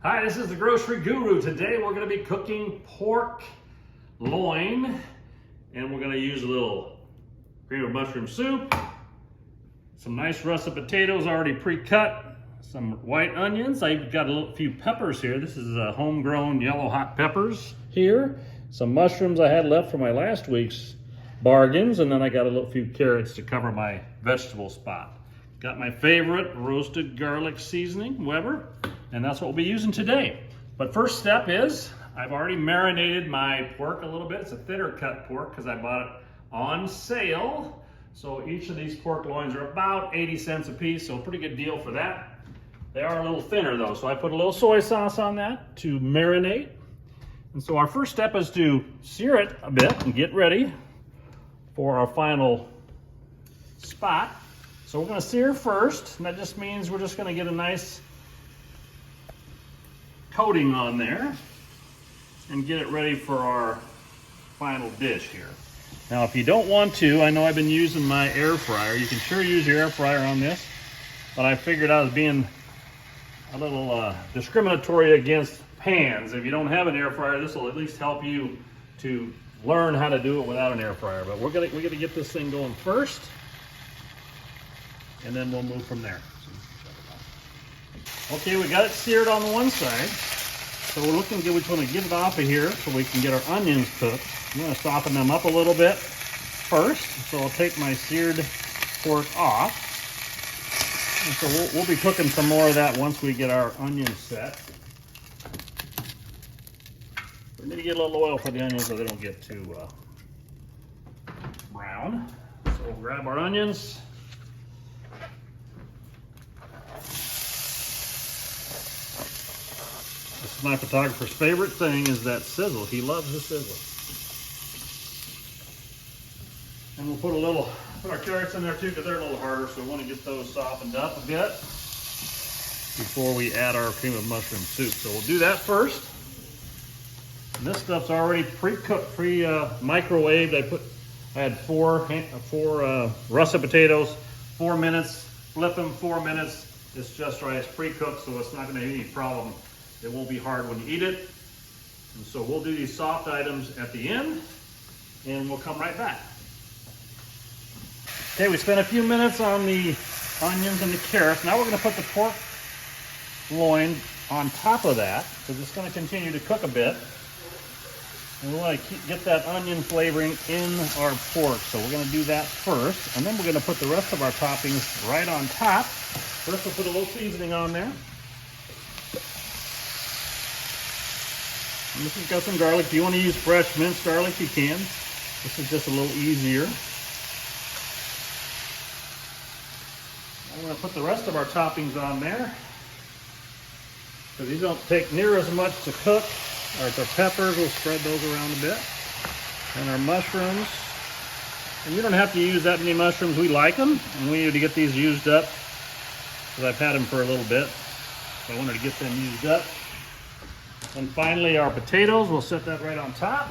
Hi, this is the Grocery Guru. Today we're going to be cooking pork loin, and we're going to use a little cream of mushroom soup, some nice russet potatoes already pre-cut, some white onions. I've got a few peppers here. This is homegrown yellow hot peppers here. Some mushrooms I had left from my last week's bargains, and then I got a few carrots to cover my vegetable spot. Got my favorite roasted garlic seasoning, Weber, and that's what we'll be using today. But first step is, I've already marinated my pork a little bit. It's a thinner cut pork because I bought it on sale. So each of these pork loins are about 80 cents a piece, so a pretty good deal for that. They are a little thinner though, so I put a little soy sauce on that to marinate. And so our first step is to sear it a bit and get ready for our final spot. So we're going to sear first, and that just means we're just going to get a nice coating on there and get it ready for our final dish here. Now if you don't want to, I know I've been using my air fryer. You can sure use your air fryer on this, but I figured I was being a little discriminatory against pans. If you don't have an air fryer, this will at least help you to learn how to do it without an air fryer. But we're gonna get this thing going first, and then we'll move from there. Okay, we got it seared on the one side, so we're looking good. We just want to get it off of here so we can get our onions cooked. I'm going to soften them up a little bit first, so I'll take my seared pork off. And so we'll be cooking some more of that once we get our onions set. We need to get a little oil for the onions so they don't get too brown. So we'll grab our onions. This is my photographer's favorite thing, is that sizzle. He loves the sizzle. And we'll put our carrots in there too, because they're a little harder, so we want to get those softened up a bit before we add our cream of mushroom soup. So we'll do that first. And this stuff's already pre-cooked, microwaved. I had four russet potatoes, 4 minutes, flip them 4 minutes. It's just right, it's pre-cooked, so it's not gonna be any problem. It won't be hard when you eat it. And so we'll do these soft items at the end, and we'll come right back. Okay, we spent a few minutes on the onions and the carrots. Now we're gonna put the pork loin on top of that, because it's gonna continue to cook a bit. And we want to get that onion flavoring in our pork. So we're going to do that first. And then we're going to put the rest of our toppings right on top. First we'll put a little seasoning on there. And this has got some garlic. If you want to use fresh minced garlic, you can. This is just a little easier. I'm going to put the rest of our toppings on there, because these don't take near as much to cook. All right, our peppers, we'll spread those around a bit. And our mushrooms. And you don't have to use that many mushrooms. We like them, and we need to get these used up, because I've had them for a little bit. So I wanted to get them used up. And finally, our potatoes, we'll set that right on top.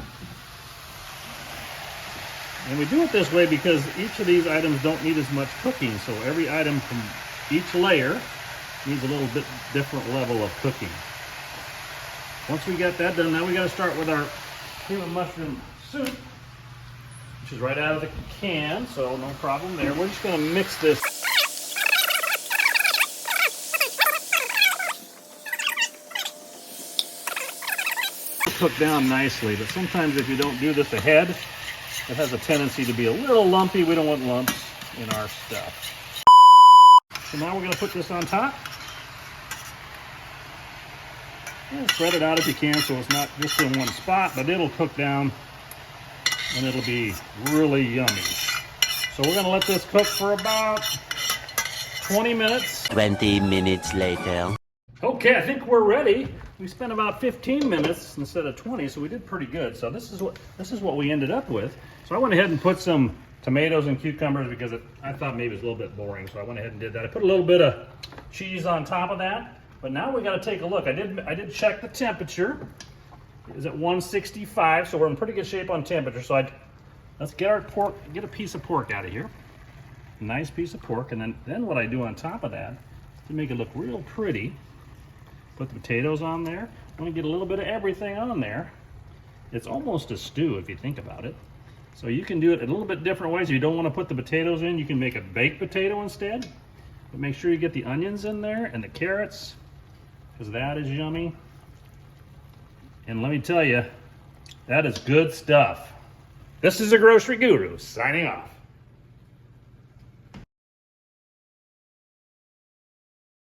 And we do it this way because each of these items don't need as much cooking. So every item from each layer needs a little bit different level of cooking. Once we get that done, now we got to start with our cream of mushroom soup, which is right out of the can, so no problem there. We're just going to mix this. Cook down nicely, but sometimes if you don't do this ahead, it has a tendency to be a little lumpy. We don't want lumps in our stuff. So now we're going to put this on top. And spread it out if you can, so it's not just in one spot, but it'll cook down and it'll be really yummy. So we're going to let this cook for about 20 minutes. 20 minutes later. Okay, I think we're ready. We spent about 15 minutes instead of 20, so we did pretty good. So this is what we ended up with. So I went ahead and put some tomatoes and cucumbers because I thought maybe it was a little bit boring, so I went ahead and did that. I put a little bit of cheese on top of that. But now we got to take a look. I did check the temperature. It's at 165, so we're in pretty good shape on temperature. So let's get our pork, get a piece of pork out of here. Nice piece of pork, and then what I do on top of that to make it look real pretty Put the potatoes on there. I want to get a little bit of everything on there. It's almost a stew if you think about it. So you can do it a little bit different ways. If you don't want to put the potatoes in, you can make a baked potato instead. But make sure you get the onions in there and the carrots, because that is yummy. And let me tell you, that is good stuff. This is the Grocery Guru signing off.